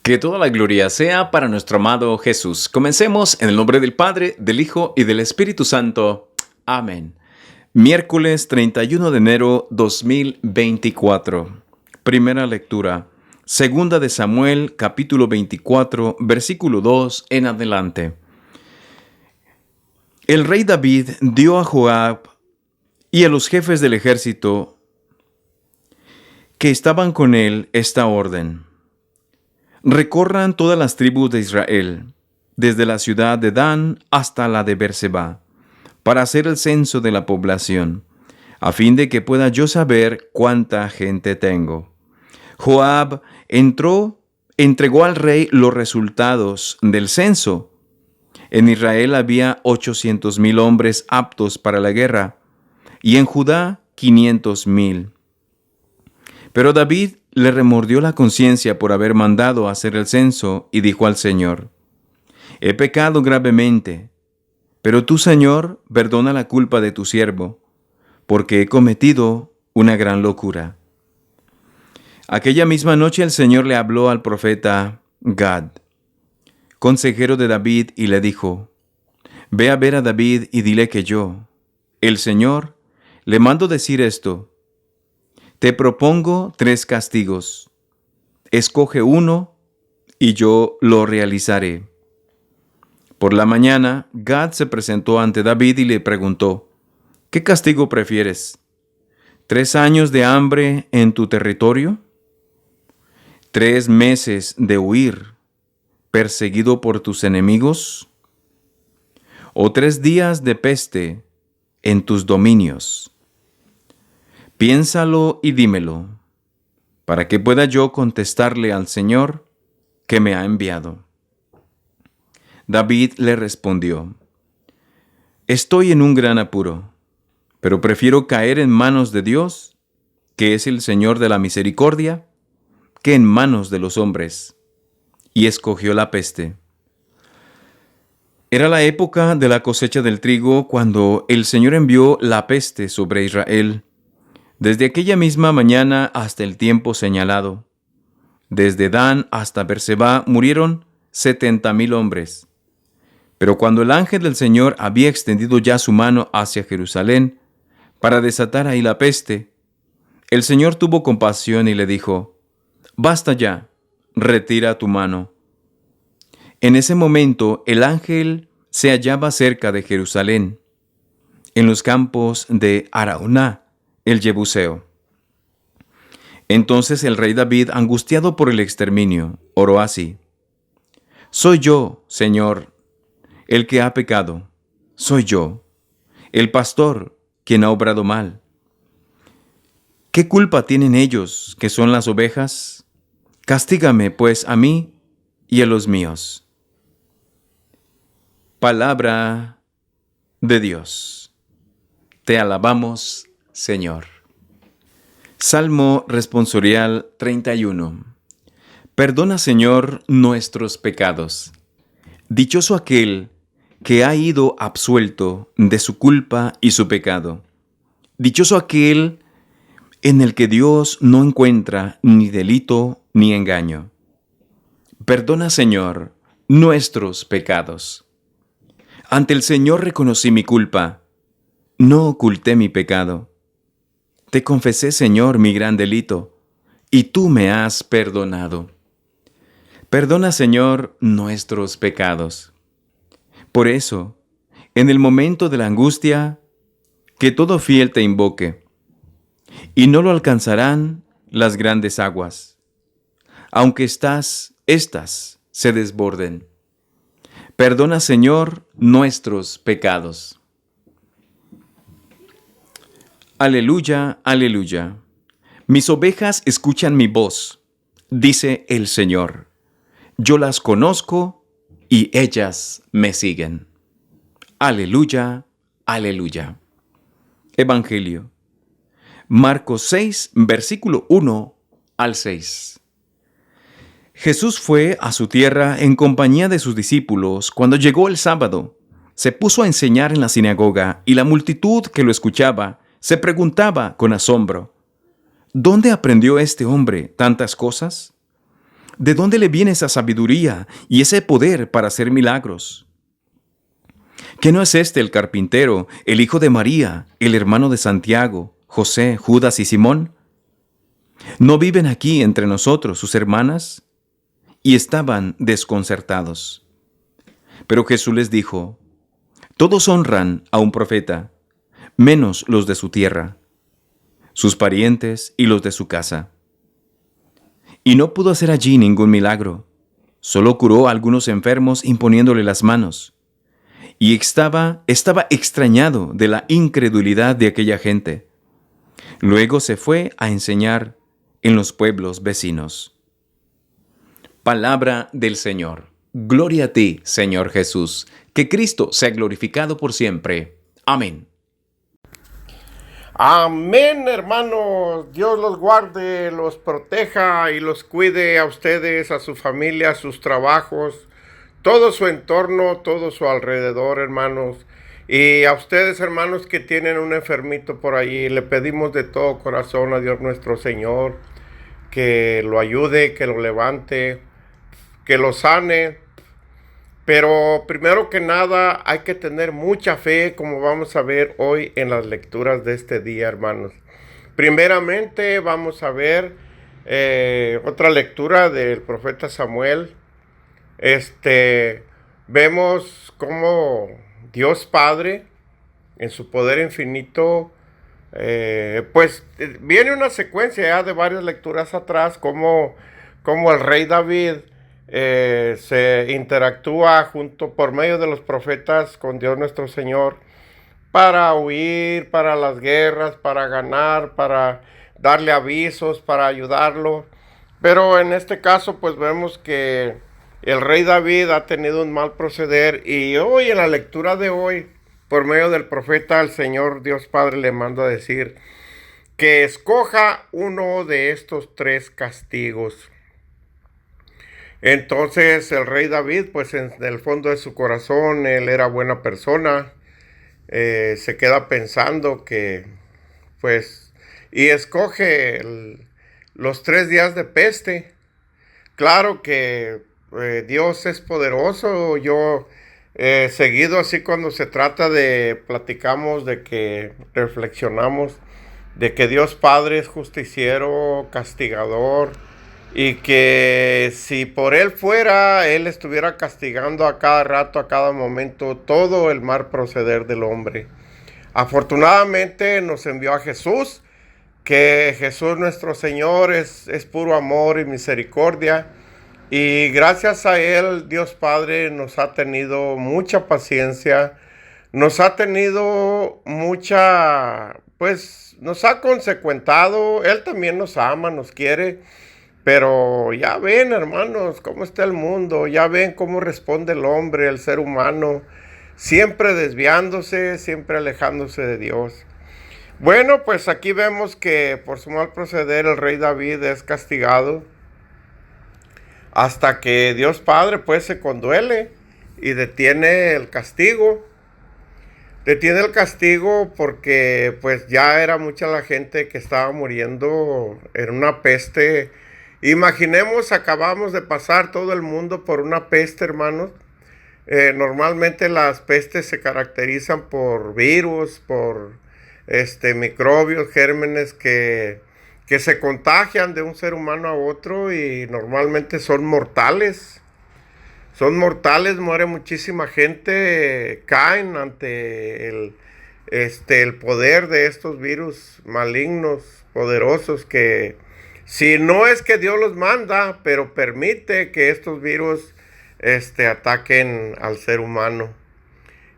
Que toda la gloria sea para nuestro amado Jesús. Comencemos en el nombre del Padre, del Hijo y del Espíritu Santo. Amén. Miércoles 31 de enero 2024. Primera lectura. Segunda de Samuel, capítulo 24, versículo 2 en adelante. El rey David dio a Joab y a los jefes del ejército que estaban con él esta orden: recorran todas las tribus de Israel, desde la ciudad de Dan hasta la de Berseba, para hacer el censo de la población, a fin de que pueda yo saber cuánta gente tengo. Joab entregó al rey los resultados del censo. En Israel había 800,000 hombres aptos para la guerra, y en Judá 500,000. Pero David le remordió la conciencia por haber mandado hacer el censo y dijo al Señor: he pecado gravemente, pero tú, Señor, perdona la culpa de tu siervo, porque he cometido una gran locura. Aquella misma noche el Señor le habló al profeta Gad, consejero de David, y le dijo: ve a ver a David y dile que yo, el Señor, le mando decir esto: te propongo 3 castigos. Escoge uno y yo lo realizaré. Por la mañana, Gad se presentó ante David y le preguntó: ¿qué castigo prefieres? ¿3 años de hambre en tu territorio? ¿3 meses de huir, perseguido por tus enemigos? ¿O 3 días de peste en tus dominios? Piénsalo y dímelo, para que pueda yo contestarle al Señor que me ha enviado. David le respondió: estoy en un gran apuro, pero prefiero caer en manos de Dios, que es el Señor de la misericordia, que en manos de los hombres. Y escogió la peste. Era la época de la cosecha del trigo cuando el Señor envió la peste sobre Israel. Desde aquella misma mañana hasta el tiempo señalado, desde Dan hasta Berseba murieron 70,000 hombres. Pero cuando el ángel del Señor había extendido ya su mano hacia Jerusalén para desatar ahí la peste, el Señor tuvo compasión y le dijo: basta ya, retira tu mano. En ese momento el ángel se hallaba cerca de Jerusalén, en los campos de Araúna, el Jebuseo. Entonces el rey David, angustiado por el exterminio, oró así: soy yo, Señor, el que ha pecado. Soy yo, el pastor, quien ha obrado mal. ¿Qué culpa tienen ellos, que son las ovejas? Castígame, pues, a mí y a los míos. Palabra de Dios. Te alabamos, Señor. Salmo responsorial 31. Perdona, Señor, nuestros pecados. Dichoso aquel que ha ido absuelto de su culpa y su pecado. Dichoso aquel en el que Dios no encuentra ni delito ni engaño. Perdona, Señor, nuestros pecados. Ante el Señor reconocí mi culpa. No oculté mi pecado. Te confesé, Señor, mi gran delito, y tú me has perdonado. Perdona, Señor, nuestros pecados. Por eso, en el momento de la angustia, que todo fiel te invoque, y no lo alcanzarán las grandes aguas, aunque estas se desborden. Perdona, Señor, nuestros pecados. Aleluya, aleluya. Mis ovejas escuchan mi voz, dice el Señor. Yo las conozco y ellas me siguen. Aleluya, aleluya. Evangelio. Marcos 6, versículo 1 al 6. Jesús fue a su tierra en compañía de sus discípulos. Cuando llegó el sábado, se puso a enseñar en la sinagoga, y la multitud que lo escuchaba se preguntaba con asombro: ¿dónde aprendió este hombre tantas cosas? ¿De dónde le viene esa sabiduría y ese poder para hacer milagros? ¿Qué no es este el carpintero, el hijo de María, el hermano de Santiago, José, Judas y Simón? ¿No viven aquí entre nosotros sus hermanas? Y estaban desconcertados. Pero Jesús les dijo: todos honran a un profeta, menos los de su tierra, sus parientes y los de su casa. Y no pudo hacer allí ningún milagro, solo curó a algunos enfermos imponiéndole las manos. Y estaba extrañado de la incredulidad de aquella gente. Luego se fue a enseñar en los pueblos vecinos. Palabra del Señor. Gloria a ti, Señor Jesús. Que Cristo sea glorificado por siempre. Amén. Amén, hermanos. Dios los guarde, los proteja y los cuide a ustedes, a su familia, a sus trabajos, todo su entorno, todo su alrededor, hermanos. Y a ustedes, hermanos, que tienen un enfermito por allí, le pedimos de todo corazón a Dios nuestro Señor que lo ayude, que lo levante, que lo sane. Pero primero que nada hay que tener mucha fe, como vamos a ver hoy en las lecturas de este día, hermanos. Primeramente vamos a ver otra lectura del profeta Samuel. Vemos cómo Dios Padre, en su poder infinito, viene una secuencia ya de varias lecturas atrás, como el rey David se interactúa junto por medio de los profetas con Dios nuestro Señor para huir, para las guerras, para ganar, para darle avisos, para ayudarlo. Pero en este caso pues vemos que el rey David ha tenido un mal proceder, y hoy en la lectura de hoy, por medio del profeta, el Señor Dios Padre le manda a decir que escoja uno de estos 3 castigos. Entonces el rey David, pues en el fondo de su corazón, él era buena persona, se queda pensando que, pues, y escoge los 3 días de peste. Claro que Dios es poderoso. Yo seguido, así cuando se trata de, platicamos de que reflexionamos de que Dios Padre es justiciero, castigador, y que si por Él fuera, Él estuviera castigando a cada rato, a cada momento, todo el mal proceder del hombre. Afortunadamente nos envió a Jesús, que Jesús nuestro Señor es puro amor y misericordia, y gracias a Él Dios Padre nos ha tenido mucha paciencia, nos ha tenido mucha, pues nos ha consecuentado. Él también nos ama, nos quiere. Pero ya ven, hermanos, cómo está el mundo, ya ven cómo responde el hombre, el ser humano, siempre desviándose, siempre alejándose de Dios. Bueno, pues aquí vemos que por su mal proceder el rey David es castigado hasta que Dios Padre pues se conduele y detiene el castigo. Detiene el castigo porque pues ya era mucha la gente que estaba muriendo en una peste. Imaginemos, acabamos de pasar todo el mundo por una peste, hermanos. Normalmente las pestes se caracterizan por virus, por microbios, gérmenes que se contagian de un ser humano a otro, y normalmente son mortales. Son mortales, muere muchísima gente, caen ante el poder de estos virus malignos, poderosos, que si no es que Dios los manda, pero permite que estos virus ataquen al ser humano.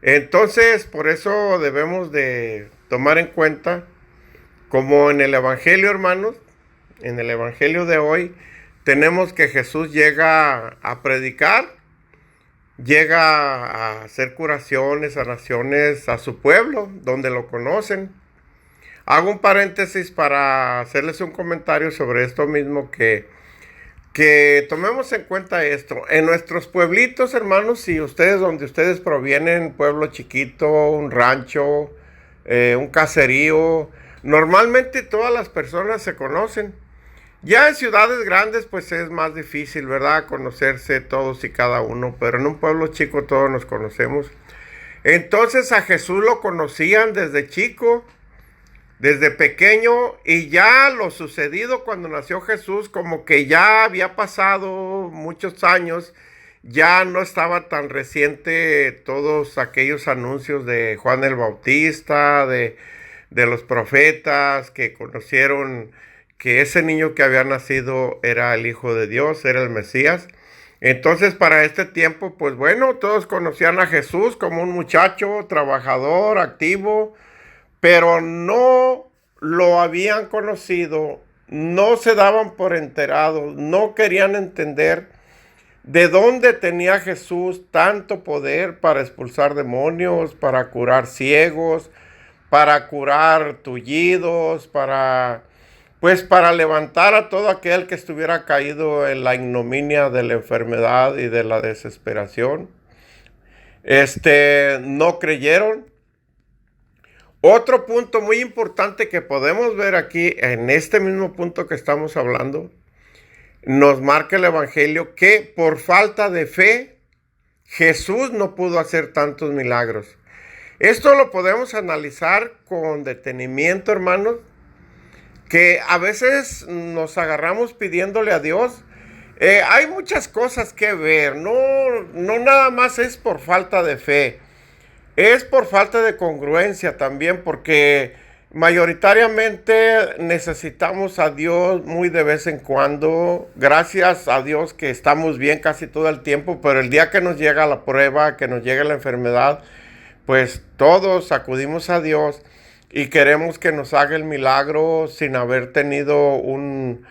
Entonces, por eso debemos de tomar en cuenta, como en el Evangelio, hermanos, en el Evangelio de hoy, tenemos que Jesús llega a predicar, llega a hacer curaciones, sanaciones a su pueblo, donde lo conocen. Hago un paréntesis para hacerles un comentario sobre esto mismo, que tomemos en cuenta esto. En nuestros pueblitos, hermanos, si ustedes, donde ustedes provienen, pueblo chiquito, un rancho, un caserío, normalmente todas las personas se conocen. Ya en ciudades grandes pues es más difícil, ¿verdad? Conocerse todos y cada uno, pero en un pueblo chico todos nos conocemos. Entonces a Jesús lo conocían desde chico, desde pequeño, y ya lo sucedido cuando nació Jesús, como que ya había pasado muchos años, ya no estaba tan reciente todos aquellos anuncios de Juan el Bautista, de los profetas que conocieron que ese niño que había nacido era el Hijo de Dios, era el Mesías. Entonces, para este tiempo, pues bueno, todos conocían a Jesús como un muchacho trabajador, activo, pero no lo habían conocido, no se daban por enterados, no querían entender de dónde tenía Jesús tanto poder para expulsar demonios, para curar ciegos, para curar tullidos, para levantar a todo aquel que estuviera caído en la ignominia de la enfermedad y de la desesperación. No creyeron. Otro punto muy importante que podemos ver aquí, en este mismo punto que estamos hablando, nos marca el Evangelio que por falta de fe, Jesús no pudo hacer tantos milagros. Esto lo podemos analizar con detenimiento, hermanos, que a veces nos agarramos pidiéndole a Dios. Hay muchas cosas que ver, no nada más es por falta de fe. Es por falta de congruencia también, porque mayoritariamente necesitamos a Dios muy de vez en cuando. Gracias a Dios que estamos bien casi todo el tiempo, pero el día que nos llega la prueba, que nos llega la enfermedad, pues todos acudimos a Dios y queremos que nos haga el milagro sin haber tenido un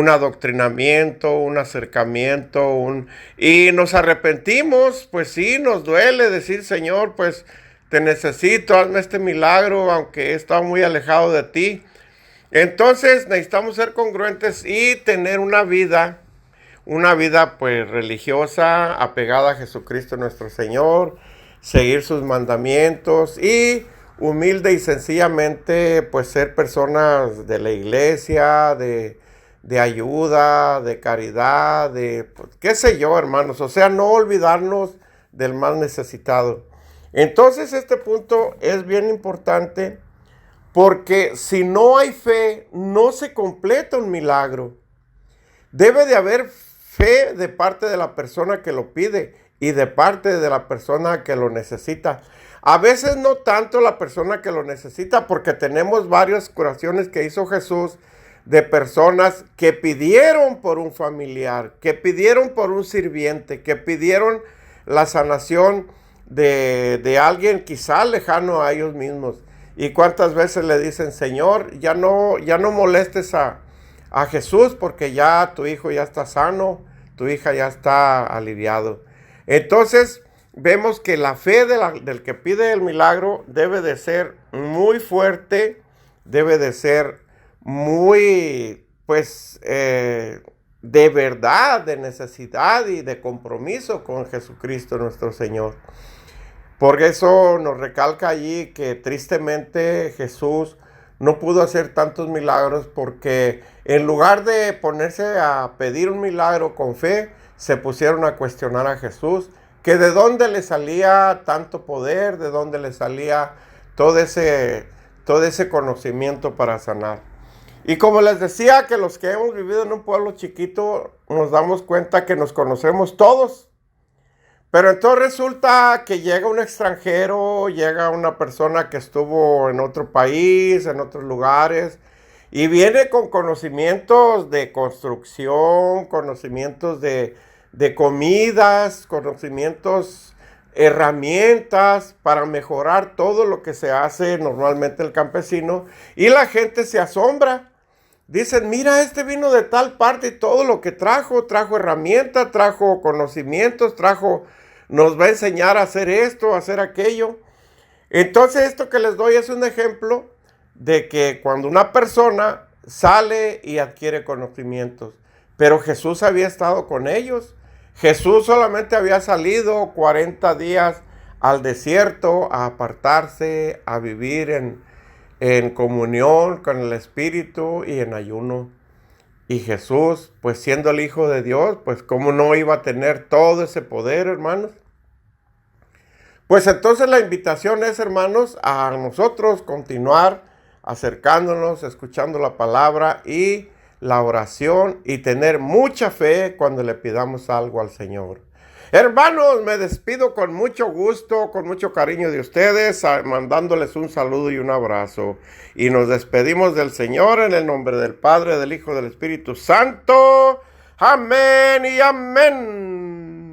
adoctrinamiento, un acercamiento, y nos arrepentimos. Pues sí, nos duele decir, Señor, pues te necesito, hazme este milagro, aunque he estado muy alejado de ti. Entonces necesitamos ser congruentes y tener una vida pues religiosa, apegada a Jesucristo nuestro Señor, seguir sus mandamientos y humilde y sencillamente pues ser personas de la iglesia, de ayuda, de caridad, pues, qué sé yo, hermanos. O sea, no olvidarnos del más necesitado. Entonces este punto es bien importante, porque si no hay fe, no se completa un milagro. Debe de haber fe de parte de la persona que lo pide y de parte de la persona que lo necesita. A veces no tanto la persona que lo necesita, porque tenemos varias curaciones que hizo Jesús de personas que pidieron por un familiar, que pidieron por un sirviente, que pidieron la sanación de alguien quizá lejano a ellos mismos. Y cuántas veces le dicen, Señor, ya no molestes a Jesús, porque ya tu hijo ya está sano, tu hija ya está aliviado. Entonces vemos que la fe del que pide el milagro debe de ser muy fuerte, debe de ser muy, pues, de verdad, de necesidad y de compromiso con Jesucristo nuestro Señor. Por eso nos recalca allí que tristemente Jesús no pudo hacer tantos milagros, porque en lugar de ponerse a pedir un milagro con fe, se pusieron a cuestionar a Jesús, que de dónde le salía tanto poder, de dónde le salía todo ese conocimiento para sanar. Y como les decía, que los que hemos vivido en un pueblo chiquito nos damos cuenta que nos conocemos todos. Pero entonces resulta que llega un extranjero, llega una persona que estuvo en otro país, en otros lugares, y viene con conocimientos de construcción, conocimientos de comidas, conocimientos, herramientas para mejorar todo lo que se hace normalmente el campesino, y la gente se asombra. Dicen, mira, este vino de tal parte y todo lo que trajo herramientas, trajo conocimientos, nos va a enseñar a hacer esto, a hacer aquello. Entonces esto que les doy es un ejemplo de que cuando una persona sale y adquiere conocimientos, pero Jesús había estado con ellos. Jesús solamente había salido 40 días al desierto a apartarse, a vivir en comunión con el Espíritu y en ayuno. Y Jesús, pues siendo el Hijo de Dios, pues cómo no iba a tener todo ese poder, hermanos. Pues entonces la invitación es, hermanos, a nosotros continuar acercándonos, escuchando la palabra y la oración y tener mucha fe cuando le pidamos algo al Señor. Hermanos, me despido con mucho gusto, con mucho cariño de ustedes, mandándoles un saludo y un abrazo. Y nos despedimos del Señor en el nombre del Padre, del Hijo, del Espíritu Santo. Amén y amén.